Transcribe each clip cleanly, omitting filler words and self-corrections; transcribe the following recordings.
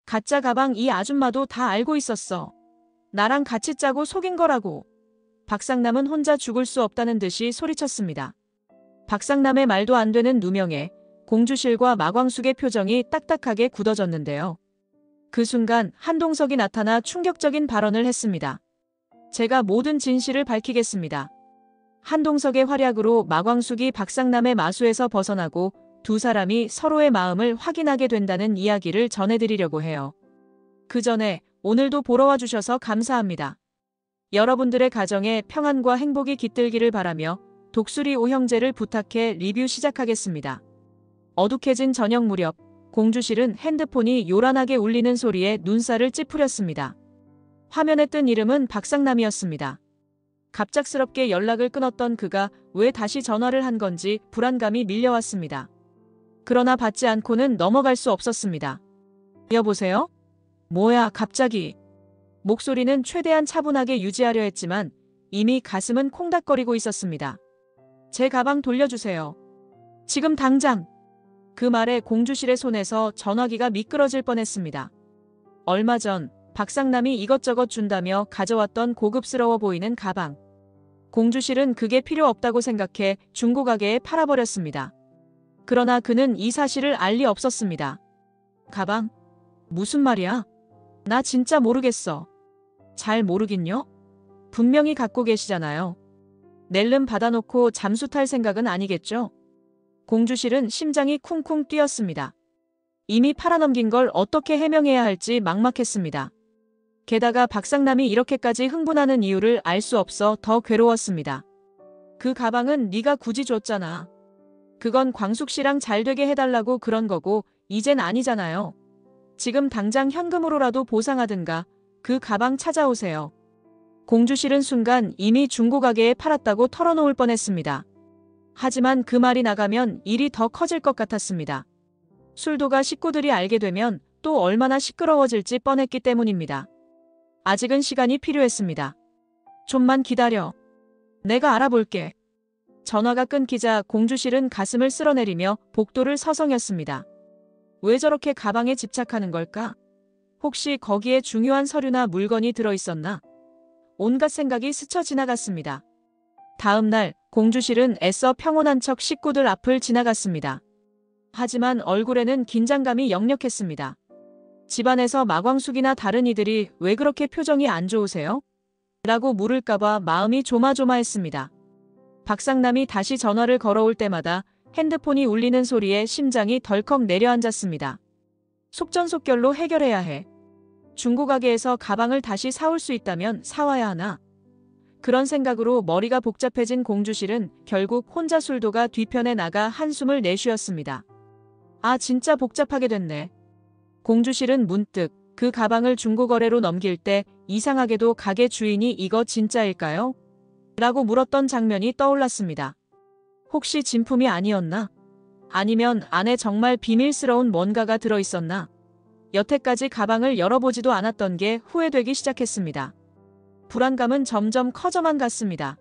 가짜 가방 이 아줌마도 다 알고 있었어. 나랑 같이 짜고 속인 거라고. 박상남은 혼자 죽을 수 없다는 듯이 소리쳤습니다. 박상남의 말도 안 되는 누명에 공주실과 마광숙의 표정이 딱딱하게 굳어졌는데요. 그 순간 한동석이 나타나 충격적인 발언을 했습니다. 제가 모든 진실을 밝히겠습니다. 한동석의 활약으로 마광숙이 박상남의 마수에서 벗어나고 두 사람이 서로의 마음을 확인하게 된다는 이야기를 전해드리려고 해요. 그 전에 오늘도 보러 와주셔서 감사합니다. 여러분들의 가정에 평안과 행복이 깃들기를 바라며 독수리 오형제를 부탁해 리뷰 시작하겠습니다. 어둑해진 저녁 무렵 공주실은 핸드폰이 요란하게 울리는 소리에 눈살을 찌푸렸습니다. 화면에 뜬 이름은 박상남이었습니다. 갑작스럽게 연락을 끊었던 그가 왜 다시 전화를 한 건지 불안감이 밀려왔습니다. 그러나 받지 않고는 넘어갈 수 없었습니다. 여보세요? 뭐야 갑자기. 목소리는 최대한 차분하게 유지하려 했지만 이미 가슴은 콩닥거리고 있었습니다. 제 가방 돌려주세요. 지금 당장. 그 말에 공주실의 손에서 전화기가 미끄러질 뻔했습니다. 얼마 전 박상남이 이것저것 준다며 가져왔던 고급스러워 보이는 가방. 공주실은 그게 필요 없다고 생각해 중고가게에 팔아버렸습니다. 그러나 그는 이 사실을 알 리 없었습니다. 가방? 무슨 말이야? 나 진짜 모르겠어. 잘 모르긴요? 분명히 갖고 계시잖아요. 낼름 받아놓고 잠수 탈 생각은 아니겠죠? 공주실은 심장이 쿵쿵 뛰었습니다. 이미 팔아넘긴 걸 어떻게 해명해야 할지 막막했습니다. 게다가 박상남이 이렇게까지 흥분하는 이유를 알 수 없어 더 괴로웠습니다. 그 가방은 네가 굳이 줬잖아. 그건 광숙 씨랑 잘 되게 해달라고 그런 거고 이젠 아니잖아요. 지금 당장 현금으로라도 보상하든가 그 가방 찾아오세요. 공주실은 순간 이미 중고가게에 팔았다고 털어놓을 뻔했습니다. 하지만 그 말이 나가면 일이 더 커질 것 같았습니다. 술도가 식구들이 알게 되면 또 얼마나 시끄러워질지 뻔했기 때문입니다. 아직은 시간이 필요했습니다. 좀만 기다려. 내가 알아볼게. 전화가 끊기자 공주실은 가슴을 쓸어내리며 복도를 서성였습니다. 왜 저렇게 가방에 집착하는 걸까? 혹시 거기에 중요한 서류나 물건이 들어있었나? 온갖 생각이 스쳐 지나갔습니다. 다음 날 공주실은 애써 평온한 척 식구들 앞을 지나갔습니다. 하지만 얼굴에는 긴장감이 역력했습니다. 집안에서 마광숙이나 다른 이들이 왜 그렇게 표정이 안 좋으세요? 라고 물을까봐 마음이 조마조마했습니다. 박상남이 다시 전화를 걸어올 때마다 핸드폰이 울리는 소리에 심장이 덜컥 내려앉았습니다. 속전속결로 해결해야 해. 중고가게에서 가방을 다시 사올 수 있다면 사와야 하나? 그런 생각으로 머리가 복잡해진 공주실은 결국 혼자 술도가 뒤편에 나가 한숨을 내쉬었습니다. 아 진짜 복잡하게 됐네. 공주실은 문득 그 가방을 중고거래로 넘길 때 이상하게도 가게 주인이 이거 진짜일까요? 라고 물었던 장면이 떠올랐습니다. 혹시 진품이 아니었나? 아니면 안에 정말 비밀스러운 뭔가가 들어있었나? 여태까지 가방을 열어보지도 않았던 게 후회되기 시작했습니다. 불안감은 점점 커져만 갔습니다.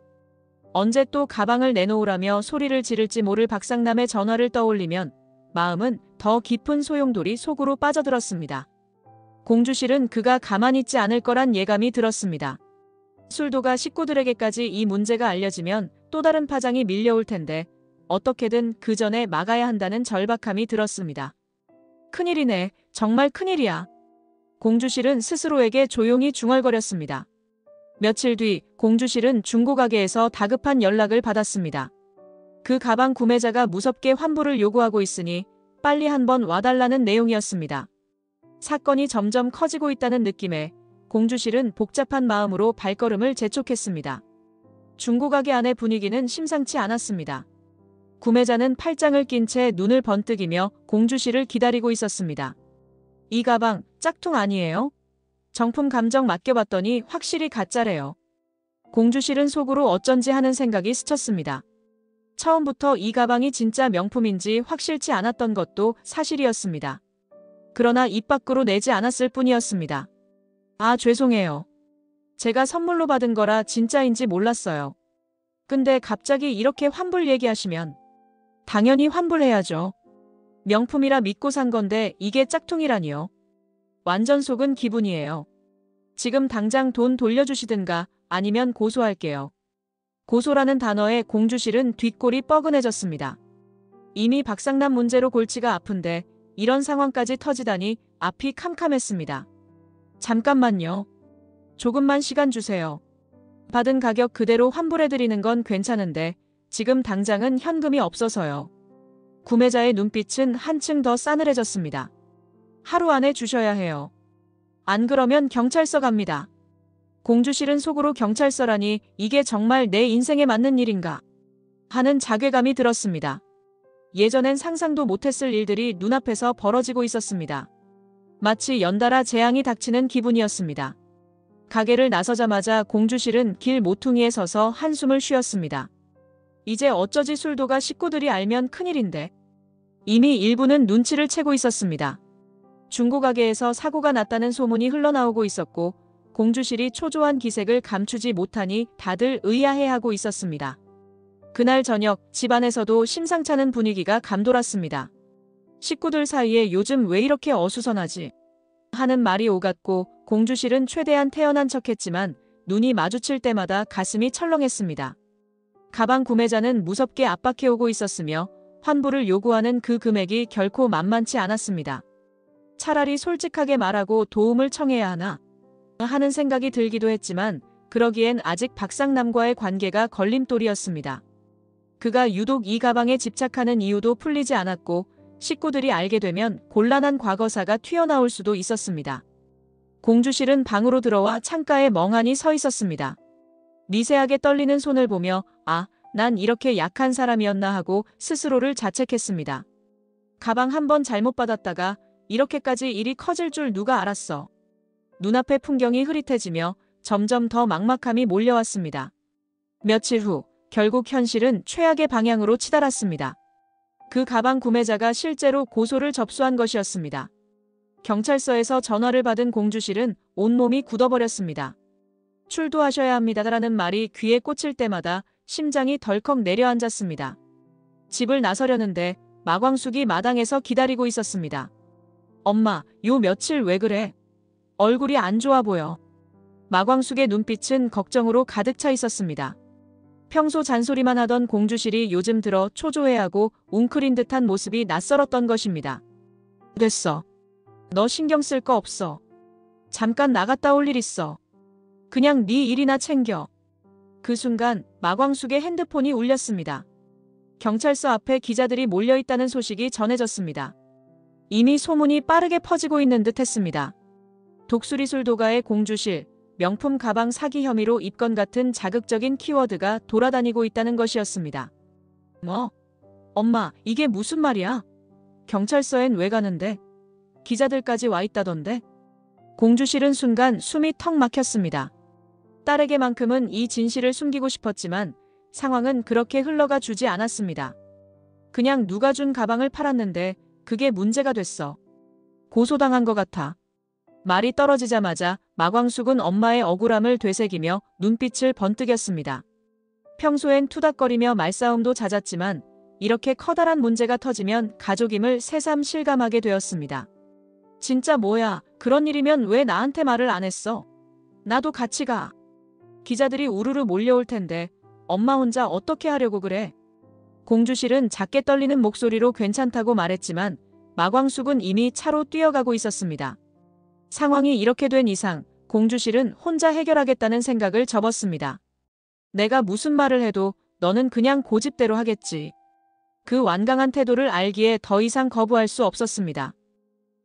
언제 또 가방을 내놓으라며 소리를 지를지 모를 박상남의 전화를 떠올리면 마음은 더 깊은 소용돌이 속으로 빠져들었습니다. 공주실은 그가 가만히 있지 않을 거란 예감이 들었습니다. 술도가 식구들에게까지 이 문제가 알려지면 또 다른 파장이 밀려올 텐데 어떻게든 그 전에 막아야 한다는 절박함이 들었습니다. 큰일이네. 정말 큰일이야. 공주실은 스스로에게 조용히 중얼거렸습니다. 며칠 뒤 공주실은 중고가게에서 다급한 연락을 받았습니다. 그 가방 구매자가 무섭게 환불을 요구하고 있으니 빨리 한번 와달라는 내용이었습니다. 사건이 점점 커지고 있다는 느낌에 공주실은 복잡한 마음으로 발걸음을 재촉했습니다. 중고가게 안의 분위기는 심상치 않았습니다. 구매자는 팔짱을 낀 채 눈을 번뜩이며 공주실을 기다리고 있었습니다. 이 가방 짝퉁 아니에요? 정품 감정 맡겨봤더니 확실히 가짜래요. 공주실은 속으로 어쩐지 하는 생각이 스쳤습니다. 처음부터 이 가방이 진짜 명품인지 확실치 않았던 것도 사실이었습니다. 그러나 입 밖으로 내지 않았을 뿐이었습니다. 아, 죄송해요. 제가 선물로 받은 거라 진짜인지 몰랐어요. 근데 갑자기 이렇게 환불 얘기하시면 당연히 환불해야죠. 명품이라 믿고 산 건데 이게 짝퉁이라니요. 완전 속은 기분이에요. 지금 당장 돈 돌려주시든가 아니면 고소할게요. 고소라는 단어에 공주실은 뒷골이 뻐근해졌습니다. 이미 박상남 문제로 골치가 아픈데 이런 상황까지 터지다니 앞이 캄캄했습니다. 잠깐만요. 조금만 시간 주세요. 받은 가격 그대로 환불해드리는 건 괜찮은데 지금 당장은 현금이 없어서요. 구매자의 눈빛은 한층 더 싸늘해졌습니다. 하루 안에 주셔야 해요. 안 그러면 경찰서 갑니다. 공주실은 속으로 경찰서라니 이게 정말 내 인생에 맞는 일인가 하는 자괴감이 들었습니다. 예전엔 상상도 못했을 일들이 눈앞에서 벌어지고 있었습니다. 마치 연달아 재앙이 닥치는 기분이었습니다. 가게를 나서자마자 공주실은 길 모퉁이에 서서 한숨을 쉬었습니다. 이제 어쩌지 술도가 식구들이 알면 큰일인데. 이미 일부는 눈치를 채고 있었습니다. 중고가게에서 사고가 났다는 소문이 흘러나오고 있었고 공주실이 초조한 기색을 감추지 못하니 다들 의아해하고 있었습니다. 그날 저녁 집안에서도 심상찮은 분위기가 감돌았습니다. 식구들 사이에 요즘 왜 이렇게 어수선하지? 하는 말이 오갔고 공주실은 최대한 태연한 척했지만 눈이 마주칠 때마다 가슴이 철렁했습니다. 가방 구매자는 무섭게 압박해오고 있었으며 환불을 요구하는 그 금액이 결코 만만치 않았습니다. 차라리 솔직하게 말하고 도움을 청해야 하나 하는 생각이 들기도 했지만 그러기엔 아직 박상남과의 관계가 걸림돌이었습니다. 그가 유독 이 가방에 집착하는 이유도 풀리지 않았고 식구들이 알게 되면 곤란한 과거사가 튀어나올 수도 있었습니다. 공주실은 방으로 들어와 창가에 멍하니 서 있었습니다. 미세하게 떨리는 손을 보며 난 이렇게 약한 사람이었나 하고 스스로를 자책했습니다. 가방 한 번 잘못 받았다가 이렇게까지 일이 커질 줄 누가 알았어. 눈앞의 풍경이 흐릿해지며 점점 더 막막함이 몰려왔습니다. 며칠 후 결국 현실은 최악의 방향으로 치달았습니다. 그 가방 구매자가 실제로 고소를 접수한 것이었습니다. 경찰서에서 전화를 받은 공주실은 온몸이 굳어버렸습니다. 출두하셔야 합니다라는 말이 귀에 꽂힐 때마다 심장이 덜컥 내려앉았습니다. 집을 나서려는데 마광숙이 마당에서 기다리고 있었습니다. 엄마, 요 며칠 왜 그래? 얼굴이 안 좋아 보여. 마광숙의 눈빛은 걱정으로 가득 차 있었습니다. 평소 잔소리만 하던 공주실이 요즘 들어 초조해하고 웅크린 듯한 모습이 낯설었던 것입니다. 됐어. 너 신경 쓸 거 없어. 잠깐 나갔다 올 일 있어. 그냥 네 일이나 챙겨. 그 순간 마광숙의 핸드폰이 울렸습니다. 경찰서 앞에 기자들이 몰려있다는 소식이 전해졌습니다. 이미 소문이 빠르게 퍼지고 있는 듯 했습니다. 독수리 술도가의 공주실, 명품 가방 사기 혐의로 입건 같은 자극적인 키워드가 돌아다니고 있다는 것이었습니다. 뭐? 엄마, 이게 무슨 말이야? 경찰서엔 왜 가는데? 기자들까지 와 있다던데? 공주실은 순간 숨이 턱 막혔습니다. 딸에게만큼은 이 진실을 숨기고 싶었지만 상황은 그렇게 흘러가 주지 않았습니다. 그냥 누가 준 가방을 팔았는데 그게 문제가 됐어. 고소당한 것 같아. 말이 떨어지자마자 마광숙은 엄마의 억울함을 되새기며 눈빛을 번뜩였습니다. 평소엔 투닥거리며 말싸움도 잦았지만 이렇게 커다란 문제가 터지면 가족임을 새삼 실감하게 되었습니다. 진짜 뭐야, 그런 일이면 왜 나한테 말을 안 했어? 나도 같이 가. 기자들이 우르르 몰려올 텐데 엄마 혼자 어떻게 하려고 그래? 공주실은 작게 떨리는 목소리로 괜찮다고 말했지만 마광숙은 이미 차로 뛰어가고 있었습니다. 상황이 이렇게 된 이상 공주실은 혼자 해결하겠다는 생각을 접었습니다. 내가 무슨 말을 해도 너는 그냥 고집대로 하겠지. 그 완강한 태도를 알기에 더 이상 거부할 수 없었습니다.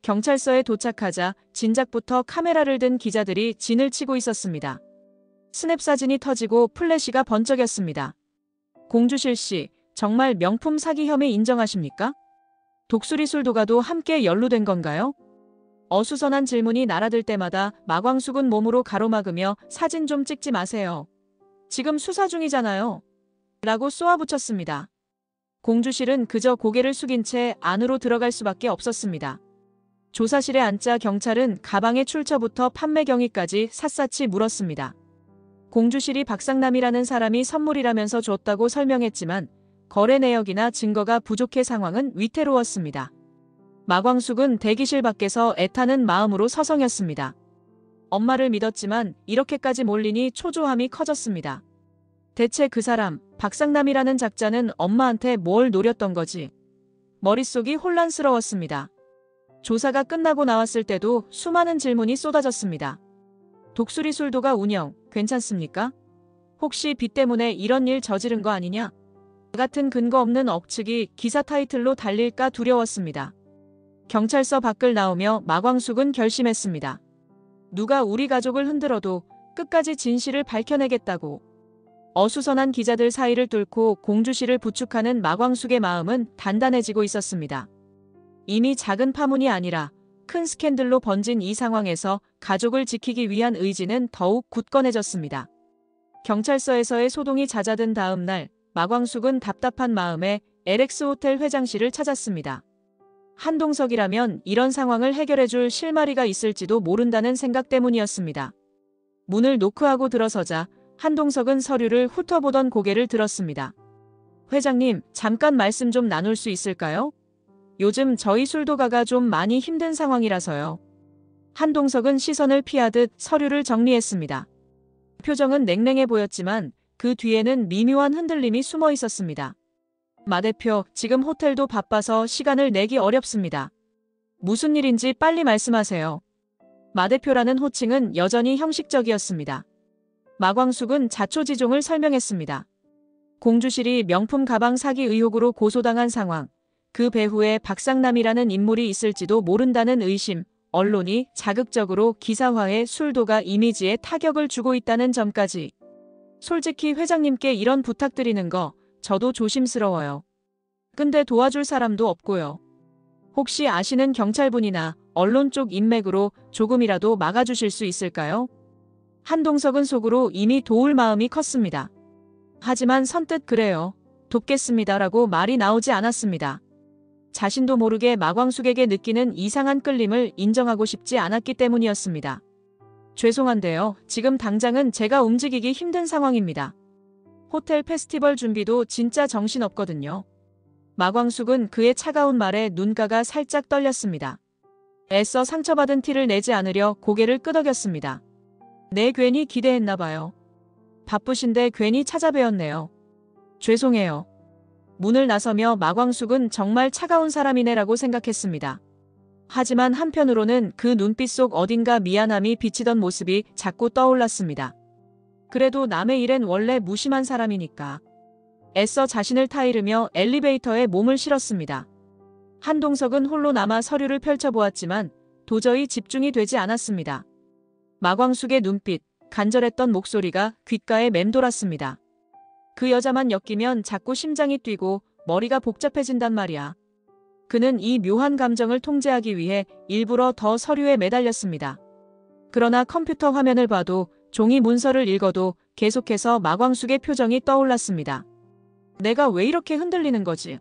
경찰서에 도착하자 진작부터 카메라를 든 기자들이 진을 치고 있었습니다. 스냅 사진이 터지고 플래시가 번쩍였습니다. 공주실 씨, 정말 명품 사기 혐의 인정하십니까? 독수리 술도가도 함께 연루된 건가요? 어수선한 질문이 날아들 때마다 마광숙은 몸으로 가로막으며 사진 좀 찍지 마세요. 지금 수사 중이잖아요. 라고 쏘아붙였습니다. 공주실은 그저 고개를 숙인 채 안으로 들어갈 수밖에 없었습니다. 조사실에 앉자 경찰은 가방의 출처부터 판매 경위까지 샅샅이 물었습니다. 공주실이 박상남이라는 사람이 선물이라면서 줬다고 설명했지만 거래 내역이나 증거가 부족해 상황은 위태로웠습니다. 마광숙은 대기실 밖에서 애타는 마음으로 서성였습니다. 엄마를 믿었지만 이렇게까지 몰리니 초조함이 커졌습니다. 대체 그 사람, 박상남이라는 작자는 엄마한테 뭘 노렸던 거지? 머릿속이 혼란스러웠습니다. 조사가 끝나고 나왔을 때도 수많은 질문이 쏟아졌습니다. 독수리 술도가 운영, 괜찮습니까? 혹시 빚 때문에 이런 일 저지른 거 아니냐? 같은 근거 없는 억측이 기사 타이틀로 달릴까 두려웠습니다. 경찰서 밖을 나오며 마광숙은 결심했습니다. 누가 우리 가족을 흔들어도 끝까지 진실을 밝혀내겠다고. 어수선한 기자들 사이를 뚫고 공주씨를 부축하는 마광숙의 마음은 단단해지고 있었습니다. 이미 작은 파문이 아니라 큰 스캔들로 번진 이 상황에서 가족을 지키기 위한 의지는 더욱 굳건해졌습니다. 경찰서에서의 소동이 잦아든 다음 날, 마광숙은 답답한 마음에 LX 호텔 회장실을 찾았습니다. 한동석이라면 이런 상황을 해결해줄 실마리가 있을지도 모른다는 생각 때문이었습니다. 문을 노크하고 들어서자 한동석은 서류를 훑어보던 고개를 들었습니다. 회장님, 잠깐 말씀 좀 나눌 수 있을까요? 요즘 저희 술도가가 좀 많이 힘든 상황이라서요. 한동석은 시선을 피하듯 서류를 정리했습니다. 표정은 냉랭해 보였지만 그 뒤에는 미묘한 흔들림이 숨어 있었습니다. 마 대표, 지금 호텔도 바빠서 시간을 내기 어렵습니다. 무슨 일인지 빨리 말씀하세요. 마 대표라는 호칭은 여전히 형식적이었습니다. 마광숙은 자초지종을 설명했습니다. 공주실이 명품 가방 사기 의혹으로 고소당한 상황, 그 배후에 박상남이라는 인물이 있을지도 모른다는 의심, 언론이 자극적으로 기사화해 술도가 이미지에 타격을 주고 있다는 점까지. 솔직히 회장님께 이런 부탁드리는 거 저도 조심스러워요. 근데 도와줄 사람도 없고요. 혹시 아시는 경찰분이나 언론 쪽 인맥으로 조금이라도 막아주실 수 있을까요? 한동석은 속으로 이미 도울 마음이 컸습니다. 하지만 선뜻 그래요. 돕겠습니다라고 말이 나오지 않았습니다. 자신도 모르게 마광숙에게 느끼는 이상한 끌림을 인정하고 싶지 않았기 때문이었습니다. 죄송한데요. 지금 당장은 제가 움직이기 힘든 상황입니다. 호텔 페스티벌 준비도 진짜 정신없거든요. 마광숙은 그의 차가운 말에 눈가가 살짝 떨렸습니다. 애써 상처받은 티를 내지 않으려 고개를 끄덕였습니다. 네, 괜히 기대했나 봐요. 바쁘신데 괜히 찾아뵈었네요. 죄송해요. 문을 나서며 마광숙은 정말 차가운 사람이네라고 생각했습니다. 하지만 한편으로는 그 눈빛 속 어딘가 미안함이 비치던 모습이 자꾸 떠올랐습니다. 그래도 남의 일엔 원래 무심한 사람이니까. 애써 자신을 타이르며 엘리베이터에 몸을 실었습니다. 한동석은 홀로 남아 서류를 펼쳐보았지만 도저히 집중이 되지 않았습니다. 마광숙의 눈빛, 간절했던 목소리가 귓가에 맴돌았습니다. 그 여자만 엮이면 자꾸 심장이 뛰고 머리가 복잡해진단 말이야. 그는 이 묘한 감정을 통제하기 위해 일부러 더 서류에 매달렸습니다. 그러나 컴퓨터 화면을 봐도 종이 문서를 읽어도 계속해서 마광숙의 표정이 떠올랐습니다. 내가 왜 이렇게 흔들리는 거지?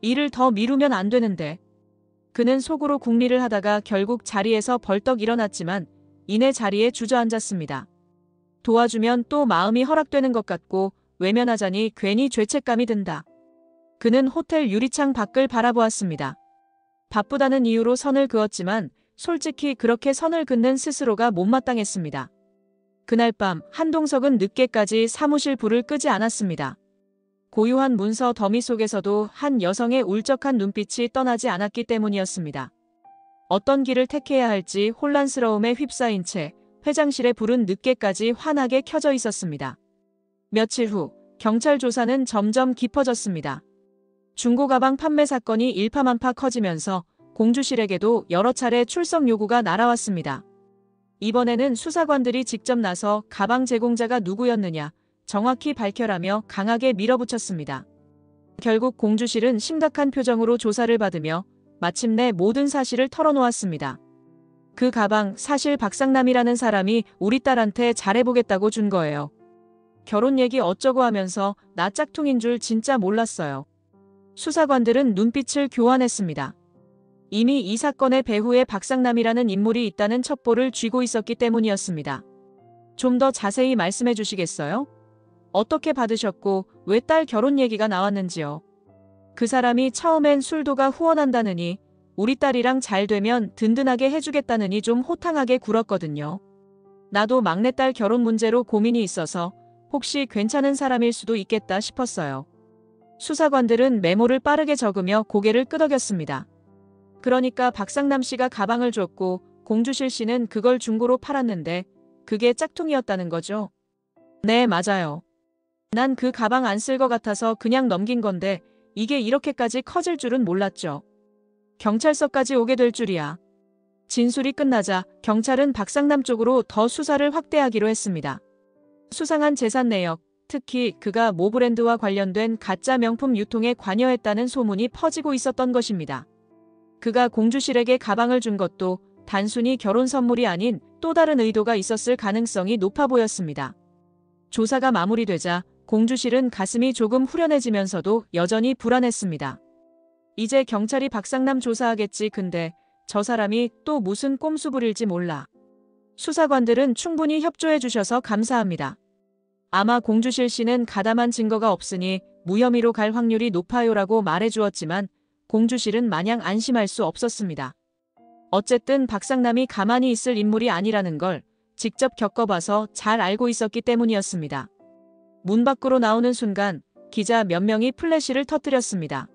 일을 더 미루면 안 되는데. 그는 속으로 궁리를 하다가 결국 자리에서 벌떡 일어났지만 이내 자리에 주저앉았습니다. 도와주면 또 마음이 허락되는 것 같고 외면하자니 괜히 죄책감이 든다. 그는 호텔 유리창 밖을 바라보았습니다. 바쁘다는 이유로 선을 그었지만 솔직히 그렇게 선을 긋는 스스로가 못마땅했습니다. 그날 밤 한동석은 늦게까지 사무실 불을 끄지 않았습니다. 고유한 문서 더미 속에서도 한 여성의 울적한 눈빛이 떠나지 않았기 때문이었습니다. 어떤 길을 택해야 할지 혼란스러움에 휩싸인 채 회장실의 불은 늦게까지 환하게 켜져 있었습니다. 며칠 후 경찰 조사는 점점 깊어졌습니다. 중고가방 판매 사건이 일파만파 커지면서 공주실에게도 여러 차례 출석 요구가 날아왔습니다. 이번에는 수사관들이 직접 나서 가방 제공자가 누구였느냐 정확히 밝혀라며 강하게 밀어붙였습니다. 결국 공주실은 심각한 표정으로 조사를 받으며 마침내 모든 사실을 털어놓았습니다. 그 가방 사실 박상남이라는 사람이 우리 딸한테 잘해보겠다고 준 거예요. 결혼 얘기 어쩌고 하면서 나 짝퉁인 줄 진짜 몰랐어요. 수사관들은 눈빛을 교환했습니다. 이미 이 사건의 배후에 박상남이라는 인물이 있다는 첩보를 쥐고 있었기 때문이었습니다. 좀 더 자세히 말씀해 주시겠어요? 어떻게 받으셨고 왜 딸 결혼 얘기가 나왔는지요? 그 사람이 처음엔 술도가 후원한다느니 우리 딸이랑 잘 되면 든든하게 해주겠다느니 좀 호탕하게 굴었거든요. 나도 막내딸 결혼 문제로 고민이 있어서 혹시 괜찮은 사람일 수도 있겠다 싶었어요. 수사관들은 메모를 빠르게 적으며 고개를 끄덕였습니다. 그러니까 박상남 씨가 가방을 줬고 공주실 씨는 그걸 중고로 팔았는데 그게 짝퉁이었다는 거죠? 네, 맞아요. 난 그 가방 안 쓸 것 같아서 그냥 넘긴 건데 이게 이렇게까지 커질 줄은 몰랐죠. 경찰서까지 오게 될 줄이야. 진술이 끝나자 경찰은 박상남 쪽으로 더 수사를 확대하기로 했습니다. 수상한 재산 내역, 특히 그가 모 브랜드와 관련된 가짜 명품 유통에 관여했다는 소문이 퍼지고 있었던 것입니다. 그가 공주실에게 가방을 준 것도 단순히 결혼 선물이 아닌 또 다른 의도가 있었을 가능성이 높아 보였습니다. 조사가 마무리되자 공주실은 가슴이 조금 후련해지면서도 여전히 불안했습니다. 이제 경찰이 박상남 조사하겠지. 근데 저 사람이 또 무슨 꼼수 부릴지 몰라. 수사관들은 충분히 협조해 주셔서 감사합니다. 아마 공주실 씨는 가담한 증거가 없으니 무혐의로 갈 확률이 높아요라고 말해주었지만 공주실은 마냥 안심할 수 없었습니다. 어쨌든 박상남이 가만히 있을 인물이 아니라는 걸 직접 겪어봐서 잘 알고 있었기 때문이었습니다. 문 밖으로 나오는 순간 기자 몇 명이 플래시를 터뜨렸습니다.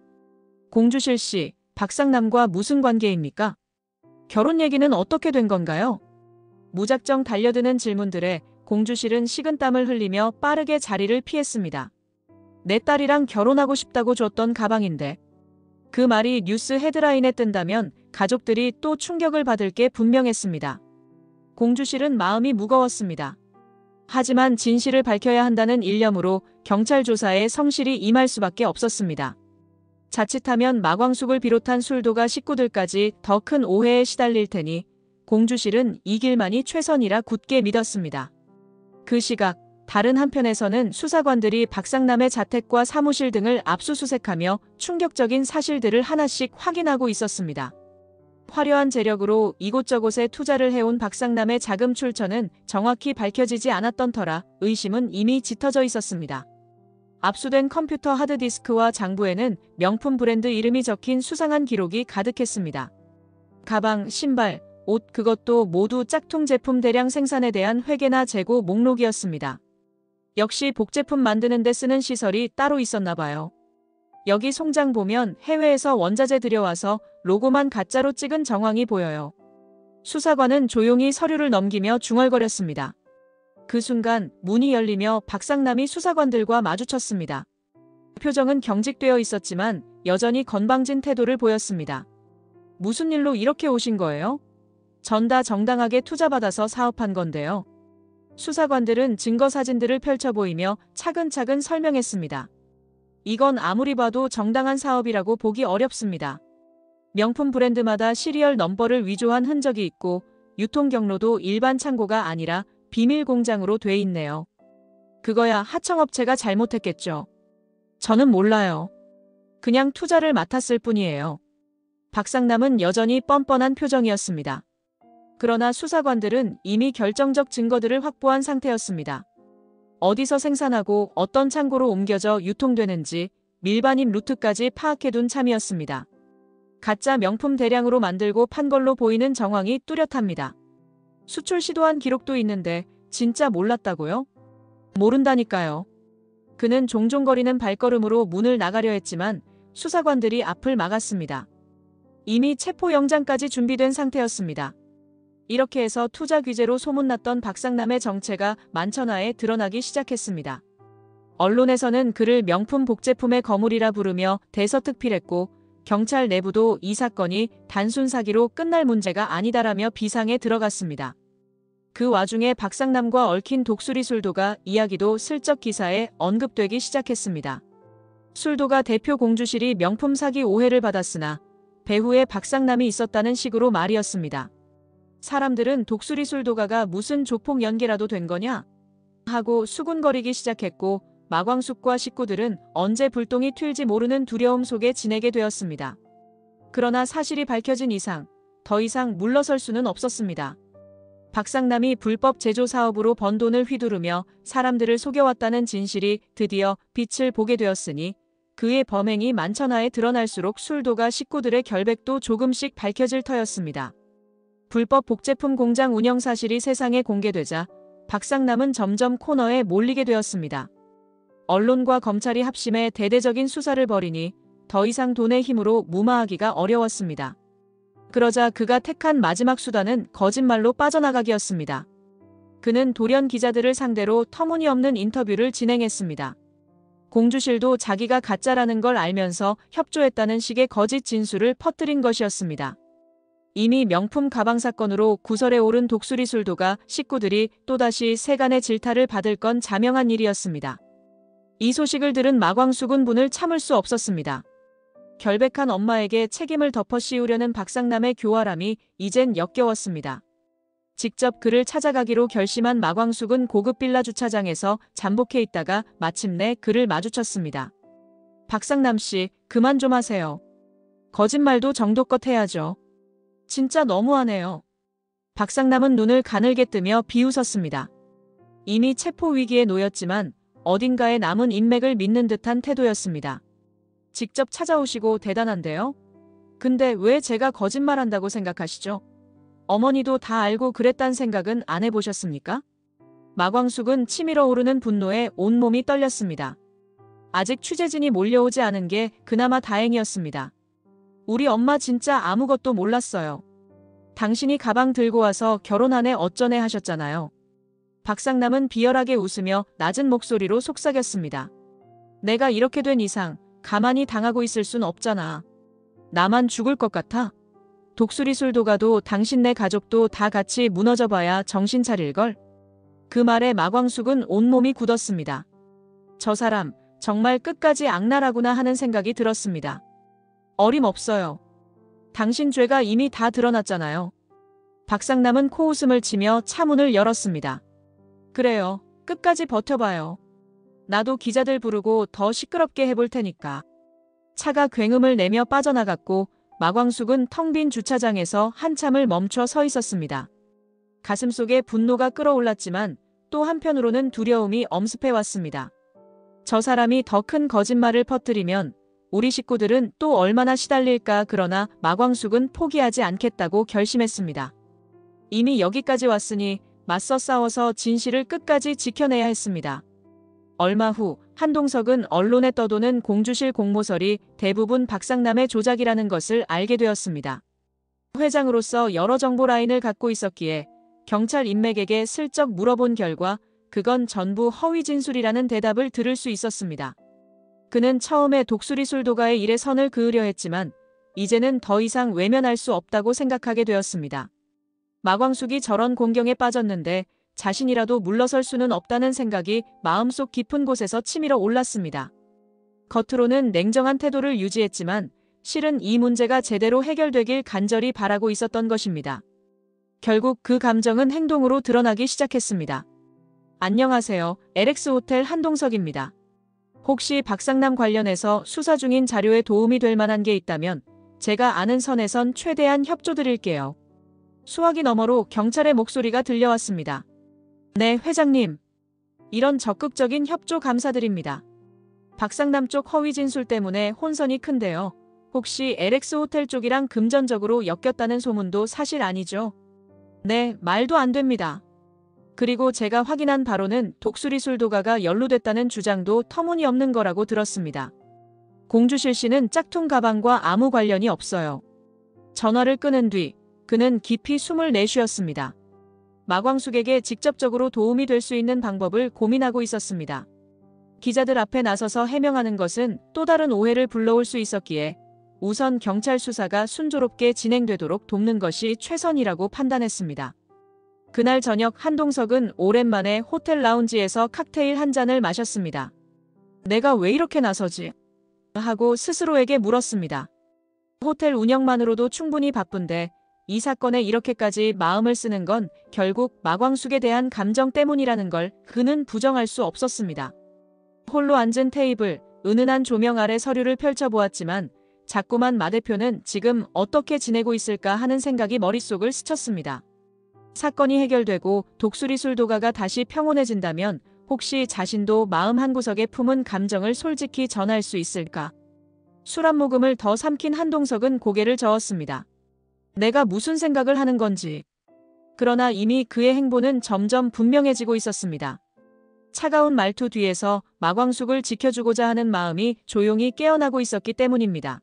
공주실 씨, 박상남과 무슨 관계입니까? 결혼 얘기는 어떻게 된 건가요? 무작정 달려드는 질문들에 공주실은 식은땀을 흘리며 빠르게 자리를 피했습니다. 내 딸이랑 결혼하고 싶다고 줬던 가방인데. 그 말이 뉴스 헤드라인에 뜬다면 가족들이 또 충격을 받을 게 분명했습니다. 공주실은 마음이 무거웠습니다. 하지만 진실을 밝혀야 한다는 일념으로 경찰 조사에 성실히 임할 수밖에 없었습니다. 자칫하면 마광숙을 비롯한 술도가 식구들까지 더 큰 오해에 시달릴 테니 공주실은 이 길만이 최선이라 굳게 믿었습니다. 그 시각 다른 한편에서는 수사관들이 박상남의 자택과 사무실 등을 압수수색하며 충격적인 사실들을 하나씩 확인하고 있었습니다. 화려한 재력으로 이곳저곳에 투자를 해온 박상남의 자금 출처는 정확히 밝혀지지 않았던 터라 의심은 이미 짙어져 있었습니다. 압수된 컴퓨터 하드디스크와 장부에는 명품 브랜드 이름이 적힌 수상한 기록이 가득했습니다. 가방, 신발, 옷 그것도 모두 짝퉁 제품 대량 생산에 대한 회계나 재고 목록이었습니다. 역시 복제품 만드는 데 쓰는 시설이 따로 있었나 봐요. 여기 송장 보면 해외에서 원자재 들여와서 로고만 가짜로 찍은 정황이 보여요. 수사관은 조용히 서류를 넘기며 중얼거렸습니다. 그 순간 문이 열리며 박상남이 수사관들과 마주쳤습니다. 표정은 경직되어 있었지만 여전히 건방진 태도를 보였습니다. 무슨 일로 이렇게 오신 거예요? 전 다 정당하게 투자받아서 사업한 건데요. 수사관들은 증거 사진들을 펼쳐 보이며 차근차근 설명했습니다. 이건 아무리 봐도 정당한 사업이라고 보기 어렵습니다. 명품 브랜드마다 시리얼 넘버를 위조한 흔적이 있고 유통 경로도 일반 창고가 아니라 비밀 공장으로 돼 있네요. 그거야 하청업체가 잘못했겠죠. 저는 몰라요. 그냥 투자를 맡았을 뿐이에요. 박상남은 여전히 뻔뻔한 표정이었습니다. 그러나 수사관들은 이미 결정적 증거들을 확보한 상태였습니다. 어디서 생산하고 어떤 창고로 옮겨져 유통되는지 밀반입 루트까지 파악해둔 참이었습니다. 가짜 명품 대량으로 만들고 판 걸로 보이는 정황이 뚜렷합니다. 수출 시도한 기록도 있는데 진짜 몰랐다고요? 모른다니까요. 그는 종종거리는 발걸음으로 문을 나가려 했지만 수사관들이 앞을 막았습니다. 이미 체포영장까지 준비된 상태였습니다. 이렇게 해서 투자 규제로 소문났던 박상남의 정체가 만천하에 드러나기 시작했습니다. 언론에서는 그를 명품 복제품의 거물이라 부르며 대서특필했고 경찰 내부도 이 사건이 단순 사기로 끝날 문제가 아니다라며 비상에 들어갔습니다. 그 와중에 박상남과 얽힌 독수리 술도가 이야기도 슬쩍 기사에 언급되기 시작했습니다. 술도가 대표 공주실이 명품 사기 오해를 받았으나 배후에 박상남이 있었다는 식으로 말이었습니다. 사람들은 독수리 술도가가 무슨 조폭 연계라도 된 거냐? 하고 수군거리기 시작했고 마광숙과 식구들은 언제 불똥이 튈지 모르는 두려움 속에 지내게 되었습니다. 그러나 사실이 밝혀진 이상 더 이상 물러설 수는 없었습니다. 박상남이 불법 제조 사업으로 번 돈을 휘두르며 사람들을 속여왔다는 진실이 드디어 빛을 보게 되었으니 그의 범행이 만천하에 드러날수록 술도가 식구들의 결백도 조금씩 밝혀질 터였습니다. 불법 복제품 공장 운영 사실이 세상에 공개되자 박상남은 점점 코너에 몰리게 되었습니다. 언론과 검찰이 합심해 대대적인 수사를 벌이니 더 이상 돈의 힘으로 무마하기가 어려웠습니다. 그러자 그가 택한 마지막 수단은 거짓말로 빠져나가기였습니다. 그는 돌연 기자들을 상대로 터무니없는 인터뷰를 진행했습니다. 공주실도 자기가 가짜라는 걸 알면서 협조했다는 식의 거짓 진술을 퍼뜨린 것이었습니다. 이미 명품 가방 사건으로 구설에 오른 독수리 술도가 식구들이 또다시 세간의 질타를 받을 건 자명한 일이었습니다. 이 소식을 들은 마광숙은 분을 참을 수 없었습니다. 결백한 엄마에게 책임을 덮어 씌우려는 박상남의 교활함이 이젠 역겨웠습니다. 직접 그를 찾아가기로 결심한 마광숙은 고급 빌라 주차장에서 잠복해 있다가 마침내 그를 마주쳤습니다. 박상남 씨, 그만 좀 하세요. 거짓말도 정도껏 해야죠. 진짜 너무하네요. 박상남은 눈을 가늘게 뜨며 비웃었습니다. 이미 체포 위기에 놓였지만 어딘가에 남은 인맥을 믿는 듯한 태도였습니다. 직접 찾아오시고 대단한데요? 근데 왜 제가 거짓말한다고 생각하시죠? 어머니도 다 알고 그랬단 생각은 안 해보셨습니까? 마광숙은 치밀어 오르는 분노에 온몸이 떨렸습니다. 아직 취재진이 몰려오지 않은 게 그나마 다행이었습니다. 우리 엄마 진짜 아무것도 몰랐어요. 당신이 가방 들고 와서 결혼하네 어쩌네 하셨잖아요. 박상남은 비열하게 웃으며 낮은 목소리로 속삭였습니다. 내가 이렇게 된 이상 가만히 당하고 있을 순 없잖아. 나만 죽을 것 같아? 독수리 술도가도 당신네 가족도 다 같이 무너져봐야 정신 차릴걸? 그 말에 마광숙은 온몸이 굳었습니다. 저 사람 정말 끝까지 악랄하구나 하는 생각이 들었습니다. 어림없어요. 당신 죄가 이미 다 드러났잖아요. 박상남은 코웃음을 치며 차문을 열었습니다. 그래요. 끝까지 버텨봐요. 나도 기자들 부르고 더 시끄럽게 해볼 테니까. 차가 굉음을 내며 빠져나갔고 마광숙은 텅 빈 주차장에서 한참을 멈춰 서 있었습니다. 가슴속에 분노가 끓어올랐지만 또 한편으로는 두려움이 엄습해왔습니다. 저 사람이 더 큰 거짓말을 퍼뜨리면 우리 식구들은 또 얼마나 시달릴까. 그러나 마광숙은 포기하지 않겠다고 결심했습니다. 이미 여기까지 왔으니 맞서 싸워서 진실을 끝까지 지켜내야 했습니다. 얼마 후 한동석은 언론에 떠도는 공주실 공모설이 대부분 박상남의 조작이라는 것을 알게 되었습니다. 회장으로서 여러 정보 라인을 갖고 있었기에 경찰 인맥에게 슬쩍 물어본 결과 그건 전부 허위 진술이라는 대답을 들을 수 있었습니다. 그는 처음에 독수리 술도가의 일에 선을 그으려 했지만 이제는 더 이상 외면할 수 없다고 생각하게 되었습니다. 마광숙이 저런 공경에 빠졌는데 자신이라도 물러설 수는 없다는 생각이 마음속 깊은 곳에서 치밀어 올랐습니다. 겉으로는 냉정한 태도를 유지했지만 실은 이 문제가 제대로 해결되길 간절히 바라고 있었던 것입니다. 결국 그 감정은 행동으로 드러나기 시작했습니다. 안녕하세요. LX 호텔 한동석입니다. 혹시 박상남 관련해서 수사 중인 자료에 도움이 될 만한 게 있다면 제가 아는 선에선 최대한 협조드릴게요. 수화기 너머로 경찰의 목소리가 들려왔습니다. 네, 회장님. 이런 적극적인 협조 감사드립니다. 박상남 쪽 허위 진술 때문에 혼선이 큰데요. 혹시 LX 호텔 쪽이랑 금전적으로 엮였다는 소문도 사실 아니죠? 네, 말도 안 됩니다. 그리고 제가 확인한 바로는 독수리 술도가가 연루됐다는 주장도 터무니없는 거라고 들었습니다. 공주실 씨는 짝퉁 가방과 아무 관련이 없어요. 전화를 끊은 뒤 그는 깊이 숨을 내쉬었습니다. 마광숙에게 직접적으로 도움이 될 수 있는 방법을 고민하고 있었습니다. 기자들 앞에 나서서 해명하는 것은 또 다른 오해를 불러올 수 있었기에 우선 경찰 수사가 순조롭게 진행되도록 돕는 것이 최선이라고 판단했습니다. 그날 저녁 한동석은 오랜만에 호텔 라운지에서 칵테일 한 잔을 마셨습니다. 내가 왜 이렇게 나서지? 하고 스스로에게 물었습니다. 호텔 운영만으로도 충분히 바쁜데 이 사건에 이렇게까지 마음을 쓰는 건 결국 마광숙에 대한 감정 때문이라는 걸 그는 부정할 수 없었습니다. 홀로 앉은 테이블, 은은한 조명 아래 서류를 펼쳐보았지만 자꾸만 마 대표는 지금 어떻게 지내고 있을까 하는 생각이 머릿속을 스쳤습니다. 사건이 해결되고 독수리 술도가가 다시 평온해진다면 혹시 자신도 마음 한구석에 품은 감정을 솔직히 전할 수 있을까? 술 한 모금을 더 삼킨 한동석은 고개를 저었습니다. 내가 무슨 생각을 하는 건지. 그러나 이미 그의 행보는 점점 분명해지고 있었습니다. 차가운 말투 뒤에서 마광숙을 지켜주고자 하는 마음이 조용히 깨어나고 있었기 때문입니다.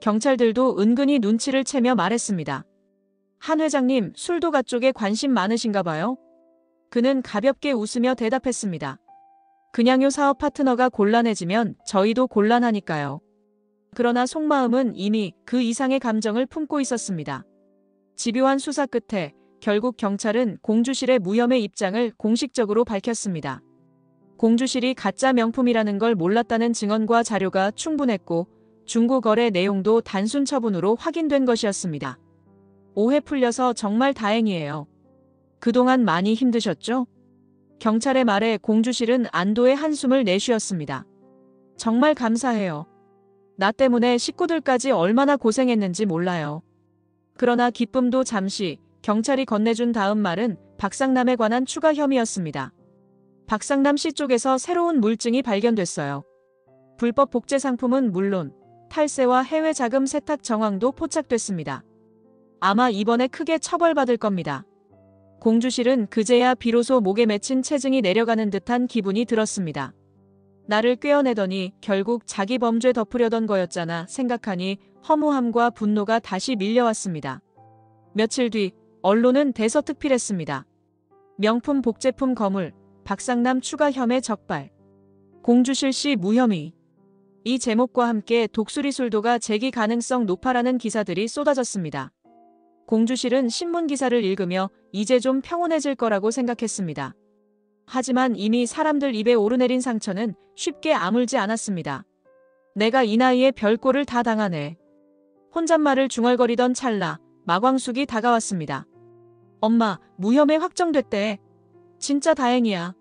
경찰들도 은근히 눈치를 채며 말했습니다. 한 회장님, 술도가 쪽에 관심 많으신가 봐요? 그는 가볍게 웃으며 대답했습니다. 그냥요 사업 파트너가 곤란해지면 저희도 곤란하니까요. 그러나 속마음은 이미 그 이상의 감정을 품고 있었습니다. 집요한 수사 끝에 결국 경찰은 공주실의 무혐의 입장을 공식적으로 밝혔습니다. 공주실이 가짜 명품이라는 걸 몰랐다는 증언과 자료가 충분했고 중고 거래 내용도 단순 처분으로 확인된 것이었습니다. 오해 풀려서 정말 다행이에요. 그동안 많이 힘드셨죠? 경찰의 말에 공주실은 안도의 한숨을 내쉬었습니다. 정말 감사해요. 나 때문에 식구들까지 얼마나 고생했는지 몰라요. 그러나 기쁨도 잠시. 경찰이 건네준 다음 말은 박상남에 관한 추가 혐의였습니다. 박상남 씨 쪽에서 새로운 물증이 발견됐어요. 불법 복제 상품은 물론 탈세와 해외 자금 세탁 정황도 포착됐습니다. 아마 이번에 크게 처벌받을 겁니다. 공주실은 그제야 비로소 목에 맺힌 체증이 내려가는 듯한 기분이 들었습니다. 나를 꿰어내더니 결국 자기 범죄 덮으려던 거였잖아 생각하니 허무함과 분노가 다시 밀려왔습니다. 며칠 뒤 언론은 대서특필했습니다. 명품 복제품 거물, 박상남 추가 혐의 적발. 공주실 씨 무혐의. 이 제목과 함께 독수리 술도가 제기 가능성 높아라는 기사들이 쏟아졌습니다. 공주실은 신문 기사를 읽으며 이제 좀 평온해질 거라고 생각했습니다. 하지만 이미 사람들 입에 오르내린 상처는 쉽게 아물지 않았습니다. 내가 이 나이에 별꼴을 다 당하네. 혼잣말을 중얼거리던 찰나 마광숙이 다가왔습니다. 엄마, 무혐의 확정됐대. 진짜 다행이야.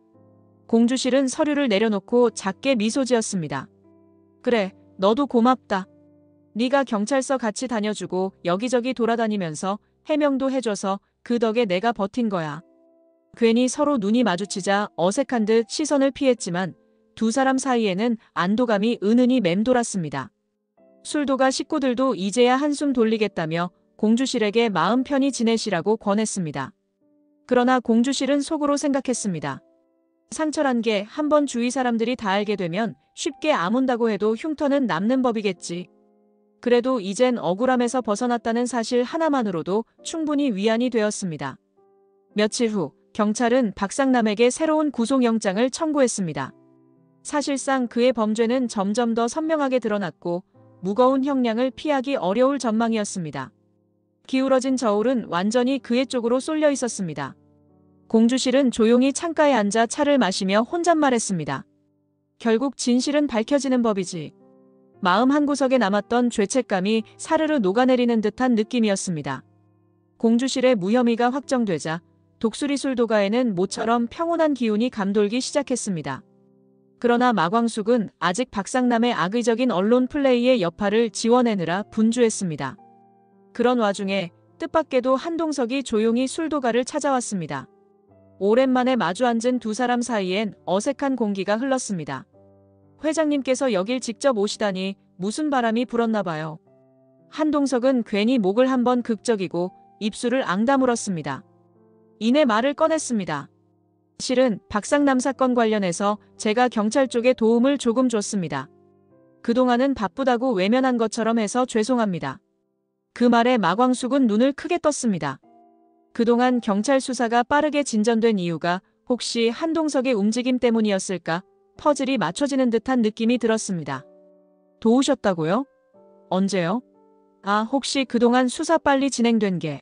공주실은 서류를 내려놓고 작게 미소 지었습니다. 그래, 너도 고맙다. 네가 경찰서 같이 다녀주고 여기저기 돌아다니면서 해명도 해줘서 그 덕에 내가 버틴 거야. 괜히 서로 눈이 마주치자 어색한 듯 시선을 피했지만 두 사람 사이에는 안도감이 은은히 맴돌았습니다. 술도가 식구들도 이제야 한숨 돌리겠다며 공주실에게 마음 편히 지내시라고 권했습니다. 그러나 공주실은 속으로 생각했습니다. 상처란 게 한번 주위 사람들이 다 알게 되면 쉽게 아문다고 해도 흉터는 남는 법이겠지. 그래도 이젠 억울함에서 벗어났다는 사실 하나만으로도 충분히 위안이 되었습니다. 며칠 후 경찰은 박상남에게 새로운 구속영장을 청구했습니다. 사실상 그의 범죄는 점점 더 선명하게 드러났고 무거운 형량을 피하기 어려울 전망이었습니다. 기울어진 저울은 완전히 그의 쪽으로 쏠려 있었습니다. 공주실은 조용히 창가에 앉아 차를 마시며 혼잣말했습니다. 결국 진실은 밝혀지는 법이지. 마음 한구석에 남았던 죄책감이 사르르 녹아내리는 듯한 느낌이었습니다. 공주실의 무혐의가 확정되자 독수리 술도가에는 모처럼 평온한 기운이 감돌기 시작했습니다. 그러나 마광숙은 아직 박상남의 악의적인 언론 플레이의 여파를 지워내느라 분주했습니다. 그런 와중에 뜻밖에도 한동석이 조용히 술도가를 찾아왔습니다. 오랜만에 마주 앉은 두 사람 사이엔 어색한 공기가 흘렀습니다. 회장님께서 여길 직접 오시다니 무슨 바람이 불었나 봐요. 한동석은 괜히 목을 한번 극적이고 입술을 앙다물었습니다. 이내 말을 꺼냈습니다. 실은 박상남 사건 관련해서 제가 경찰 쪽에 도움을 조금 줬습니다. 그동안은 바쁘다고 외면한 것처럼 해서 죄송합니다. 그 말에 마광숙은 눈을 크게 떴습니다. 그동안 경찰 수사가 빠르게 진전된 이유가 혹시 한동석의 움직임 때문이었을까? 퍼즐이 맞춰지는 듯한 느낌이 들었습니다. 도우셨다고요? 언제요? 아, 혹시 그동안 수사 빨리 진행된 게.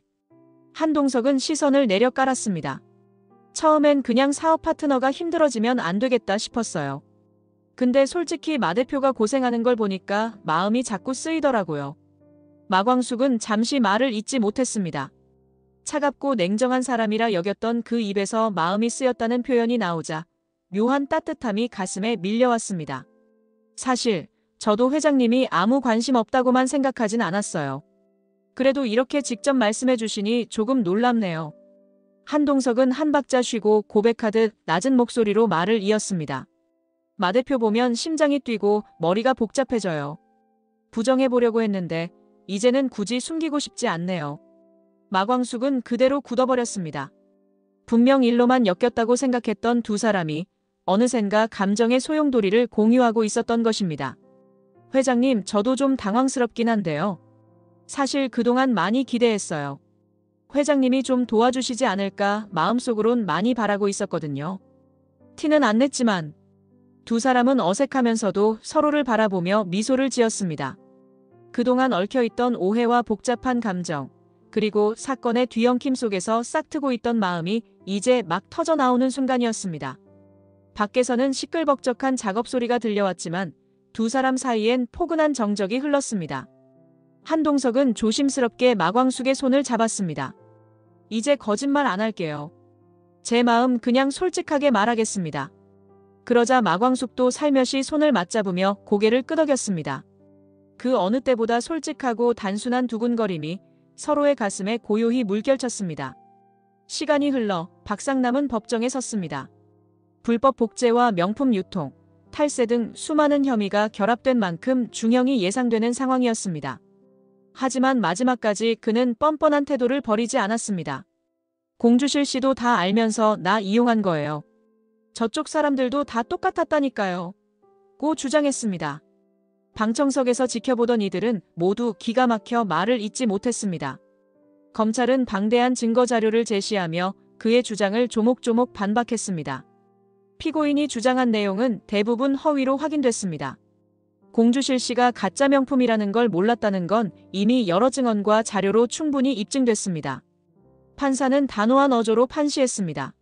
한동석은 시선을 내려 깔았습니다. 처음엔 그냥 사업 파트너가 힘들어지면 안 되겠다 싶었어요. 근데 솔직히 마 대표가 고생하는 걸 보니까 마음이 자꾸 쓰이더라고요. 마광숙은 잠시 말을 잇지 못했습니다. 차갑고 냉정한 사람이라 여겼던 그 입에서 마음이 쓰였다는 표현이 나오자 묘한 따뜻함이 가슴에 밀려왔습니다. 사실 저도 회장님이 아무 관심 없다고만 생각하진 않았어요. 그래도 이렇게 직접 말씀해 주시니 조금 놀랍네요. 한동석은 한 박자 쉬고 고백하듯 낮은 목소리로 말을 이었습니다. 마 대표 보면 심장이 뛰고 머리가 복잡해져요. 부정해보려고 했는데 이제는 굳이 숨기고 싶지 않네요. 마광숙은 그대로 굳어버렸습니다. 분명 일로만 엮였다고 생각했던 두 사람이 어느샌가 감정의 소용돌이를 공유하고 있었던 것입니다. 회장님, 저도 좀 당황스럽긴 한데요. 사실 그동안 많이 기대했어요. 회장님이 좀 도와주시지 않을까 마음속으론 많이 바라고 있었거든요. 티는 안 냈지만 두 사람은 어색하면서도 서로를 바라보며 미소를 지었습니다. 그동안 얽혀있던 오해와 복잡한 감정, 그리고 사건의 뒤엉킴 속에서 싹트고 있던 마음이 이제 막 터져나오는 순간이었습니다. 밖에서는 시끌벅적한 작업 소리가 들려왔지만 두 사람 사이엔 포근한 정적이 흘렀습니다. 한동석은 조심스럽게 마광숙의 손을 잡았습니다. 이제 거짓말 안 할게요. 제 마음 그냥 솔직하게 말하겠습니다. 그러자 마광숙도 살며시 손을 맞잡으며 고개를 끄덕였습니다. 그 어느 때보다 솔직하고 단순한 두근거림이 서로의 가슴에 고요히 물결쳤습니다. 시간이 흘러 박상남은 법정에 섰습니다. 불법 복제와 명품 유통, 탈세 등 수많은 혐의가 결합된 만큼 중형이 예상되는 상황이었습니다. 하지만 마지막까지 그는 뻔뻔한 태도를 버리지 않았습니다. 공주실 씨도 다 알면서 나 이용한 거예요. 저쪽 사람들도 다 똑같았다니까요. 고 주장했습니다. 방청석에서 지켜보던 이들은 모두 기가 막혀 말을 잇지 못했습니다. 검찰은 방대한 증거 자료를 제시하며 그의 주장을 조목조목 반박했습니다. 피고인이 주장한 내용은 대부분 허위로 확인됐습니다. 공주실 씨가 가짜 명품이라는 걸 몰랐다는 건 이미 여러 증언과 자료로 충분히 입증됐습니다. 판사는 단호한 어조로 판시했습니다.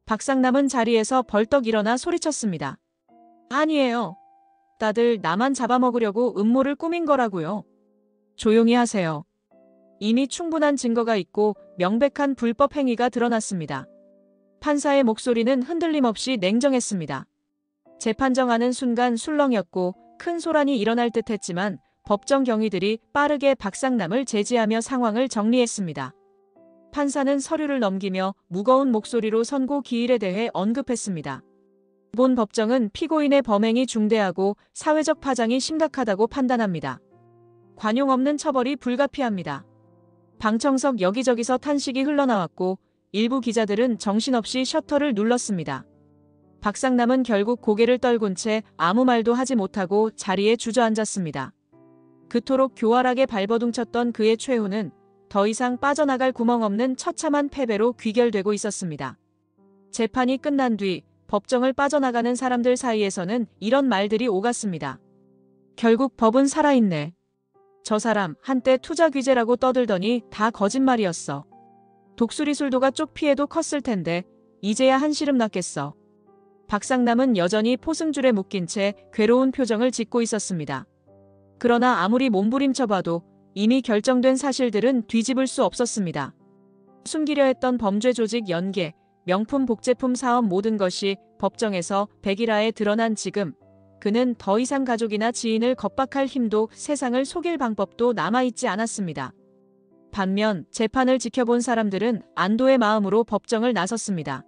박상남은 자리에서 벌떡 일어나 소리쳤습니다. 아니에요. 다들 나만 잡아먹으려고 음모를 꾸민 거라고요. 조용히 하세요. 이미 충분한 증거가 있고 명백한 불법 행위가 드러났습니다. 판사의 목소리는 흔들림 없이 냉정했습니다. 재판정하는 순간 술렁였고 큰 소란이 일어날 듯했지만 법정 경위들이 빠르게 박상남을 제지하며 상황을 정리했습니다. 판사는 서류를 넘기며 무거운 목소리로 선고 기일에 대해 언급했습니다. 본 법정은 피고인의 범행이 중대하고 사회적 파장이 심각하다고 판단합니다. 관용 없는 처벌이 불가피합니다. 방청석 여기저기서 탄식이 흘러나왔고 일부 기자들은 정신없이 셔터를 눌렀습니다. 박상남은 결국 고개를 떨군 채 아무 말도 하지 못하고 자리에 주저앉았습니다. 그토록 교활하게 발버둥쳤던 그의 최후는 더 이상 빠져나갈 구멍 없는 처참한 패배로 귀결되고 있었습니다. 재판이 끝난 뒤 법정을 빠져나가는 사람들 사이에서는 이런 말들이 오갔습니다. 결국 법은 살아있네. 저 사람 한때 투자 규제라고 떠들더니 다 거짓말이었어. 독수리 술도가 쪽 피해도 컸을 텐데 이제야 한시름 났겠어. 박상남은 여전히 포승줄에 묶인 채 괴로운 표정을 짓고 있었습니다. 그러나 아무리 몸부림쳐봐도 이미 결정된 사실들은 뒤집을 수 없었습니다. 숨기려 했던 범죄 조직 연계, 명품 복제품 사업 모든 것이 법정에서 백일하에 드러난 지금 그는 더 이상 가족이나 지인을 겁박할 힘도 세상을 속일 방법도 남아있지 않았습니다. 반면 재판을 지켜본 사람들은 안도의 마음으로 법정을 나섰습니다.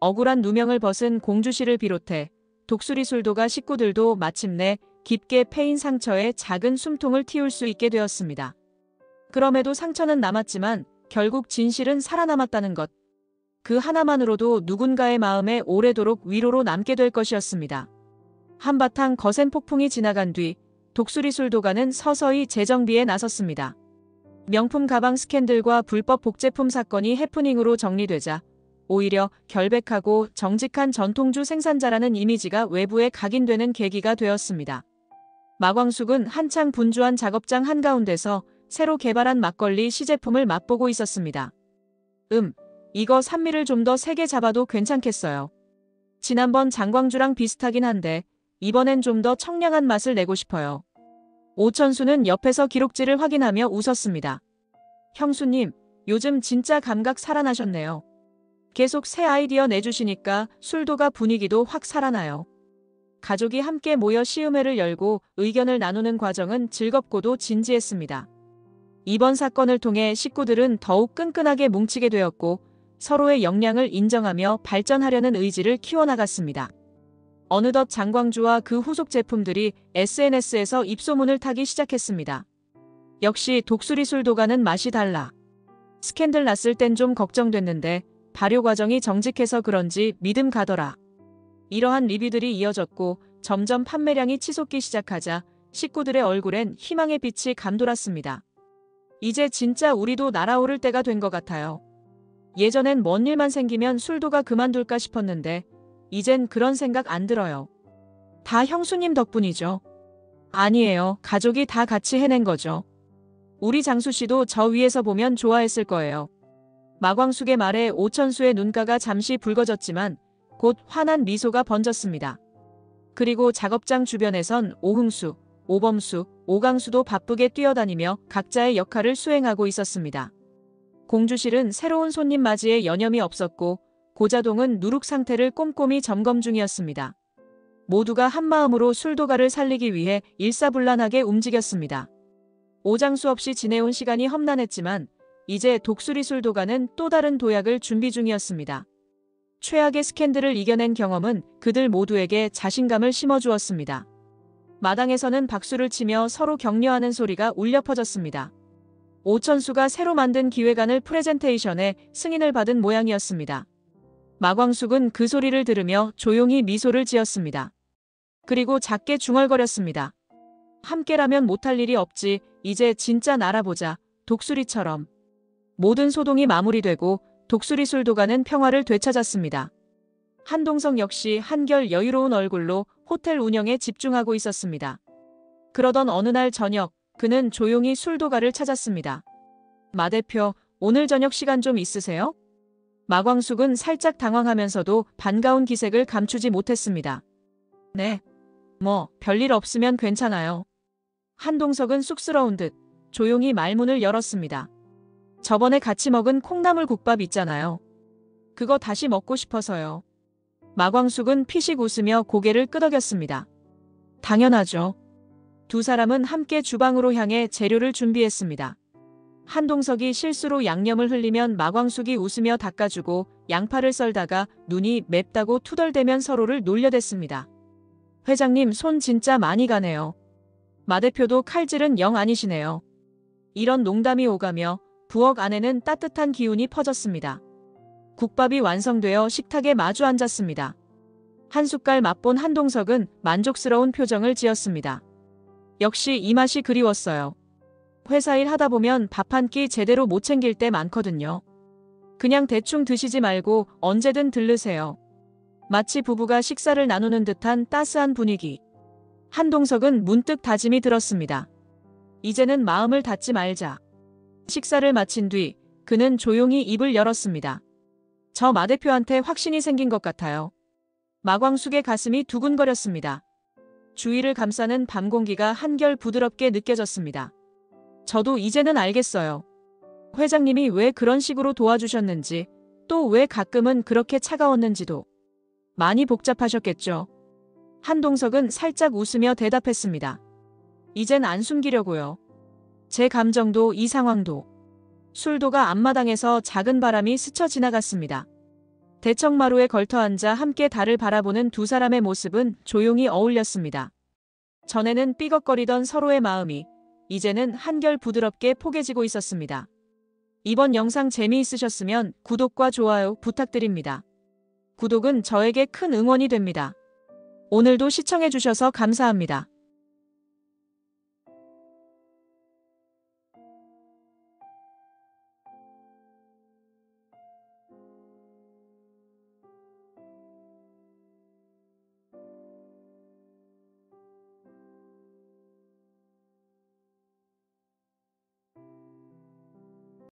억울한 누명을 벗은 공주씨를 비롯해 독수리 술도가 식구들도 마침내 깊게 패인 상처에 작은 숨통을 틔울 수 있게 되었습니다. 그럼에도 상처는 남았지만 결국 진실은 살아남았다는 것. 그 하나만으로도 누군가의 마음에 오래도록 위로로 남게 될 것이었습니다. 한바탕 거센 폭풍이 지나간 뒤 독수리 술도가는 서서히 재정비에 나섰습니다. 명품 가방 스캔들과 불법 복제품 사건이 해프닝으로 정리되자 오히려 결백하고 정직한 전통주 생산자라는 이미지가 외부에 각인되는 계기가 되었습니다. 마광숙은 한창 분주한 작업장 한가운데서 새로 개발한 막걸리 시제품을 맛보고 있었습니다. 이거 산미를 좀 더 세게 잡아도 괜찮겠어요. 지난번 장광주랑 비슷하긴 한데 이번엔 좀 더 청량한 맛을 내고 싶어요. 오천수는 옆에서 기록지를 확인하며 웃었습니다. 형수님, 요즘 진짜 감각 살아나셨네요. 계속 새 아이디어 내주시니까 술도가 분위기도 확 살아나요. 가족이 함께 모여 시음회를 열고 의견을 나누는 과정은 즐겁고도 진지했습니다. 이번 사건을 통해 식구들은 더욱 끈끈하게 뭉치게 되었고 서로의 역량을 인정하며 발전하려는 의지를 키워나갔습니다. 어느덧 장광주와 그 후속 제품들이 SNS에서 입소문을 타기 시작했습니다. 역시 독수리 술도가는 맛이 달라. 스캔들 났을 땐 좀 걱정됐는데 발효 과정이 정직해서 그런지 믿음 가더라. 이러한 리뷰들이 이어졌고 점점 판매량이 치솟기 시작하자 식구들의 얼굴엔 희망의 빛이 감돌았습니다. 이제 진짜 우리도 날아오를 때가 된 것 같아요. 예전엔 뭔 일만 생기면 술도가 그만둘까 싶었는데 이젠 그런 생각 안 들어요. 다 형수님 덕분이죠. 아니에요. 가족이 다 같이 해낸 거죠. 우리 장수 씨도 저 위에서 보면 좋아했을 거예요. 마광숙의 말에 오천수의 눈가가 잠시 붉어졌지만 곧 환한 미소가 번졌습니다. 그리고 작업장 주변에선 오흥수, 오범수, 오강수도 바쁘게 뛰어다니며 각자의 역할을 수행하고 있었습니다. 공주실은 새로운 손님 맞이에 여념이 없었고 고자동은 누룩 상태를 꼼꼼히 점검 중이었습니다. 모두가 한마음으로 술도가를 살리기 위해 일사불란하게 움직였습니다. 오장수 없이 지내온 시간이 험난했지만 이제 독수리 술도가는 또 다른 도약을 준비 중이었습니다. 최악의 스캔들을 이겨낸 경험은 그들 모두에게 자신감을 심어주었습니다. 마당에서는 박수를 치며 서로 격려하는 소리가 울려 퍼졌습니다. 오천수가 새로 만든 기획안을 프레젠테이션에 승인을 받은 모양이었습니다. 마광숙은 그 소리를 들으며 조용히 미소를 지었습니다. 그리고 작게 중얼거렸습니다. 함께라면 못할 일이 없지. 이제 진짜 날아보자. 독수리처럼. 모든 소동이 마무리되고 독수리 술도가는 평화를 되찾았습니다. 한동석 역시 한결 여유로운 얼굴로 호텔 운영에 집중하고 있었습니다. 그러던 어느 날 저녁, 그는 조용히 술도가를 찾았습니다. 마 대표, 오늘 저녁 시간 좀 있으세요? 마광숙은 살짝 당황하면서도 반가운 기색을 감추지 못했습니다. 네. 별일 없으면 괜찮아요. 한동석은 쑥스러운 듯 조용히 말문을 열었습니다. 저번에 같이 먹은 콩나물 국밥 있잖아요. 그거 다시 먹고 싶어서요. 마광숙은 피식 웃으며 고개를 끄덕였습니다. 당연하죠. 두 사람은 함께 주방으로 향해 재료를 준비했습니다. 한동석이 실수로 양념을 흘리면 마광숙이 웃으며 닦아주고 양파를 썰다가 눈이 맵다고 투덜대면 서로를 놀려댔습니다. 회장님 손 진짜 많이 가네요. 마 대표도 칼질은 영 아니시네요. 이런 농담이 오가며 부엌 안에는 따뜻한 기운이 퍼졌습니다. 국밥이 완성되어 식탁에 마주 앉았습니다. 한 숟갈 맛본 한동석은 만족스러운 표정을 지었습니다. 역시 이 맛이 그리웠어요. 회사 일 하다 보면 밥 한 끼 제대로 못 챙길 때 많거든요. 그냥 대충 드시지 말고 언제든 들르세요. 마치 부부가 식사를 나누는 듯한 따스한 분위기. 한동석은 문득 다짐이 들었습니다. 이제는 마음을 닫지 말자. 식사를 마친 뒤 그는 조용히 입을 열었습니다. 저 마 대표한테 확신이 생긴 것 같아요. 마광숙의 가슴이 두근거렸습니다. 주위를 감싸는 밤 공기가 한결 부드럽게 느껴졌습니다. 저도 이제는 알겠어요. 회장님이 왜 그런 식으로 도와주셨는지, 또 왜 가끔은 그렇게 차가웠는지도. 많이 복잡하셨겠죠. 한동석은 살짝 웃으며 대답했습니다. 이젠 안 숨기려고요. 제 감정도 이 상황도. 술도가 앞마당에서 작은 바람이 스쳐 지나갔습니다. 대청마루에 걸터앉아 함께 달을 바라보는 두 사람의 모습은 조용히 어울렸습니다. 전에는 삐걱거리던 서로의 마음이 이제는 한결 부드럽게 포개지고 있었습니다. 이번 영상 재미있으셨으면 구독과 좋아요 부탁드립니다. 구독은 저에게 큰 응원이 됩니다. 오늘도 시청해주셔서 감사합니다.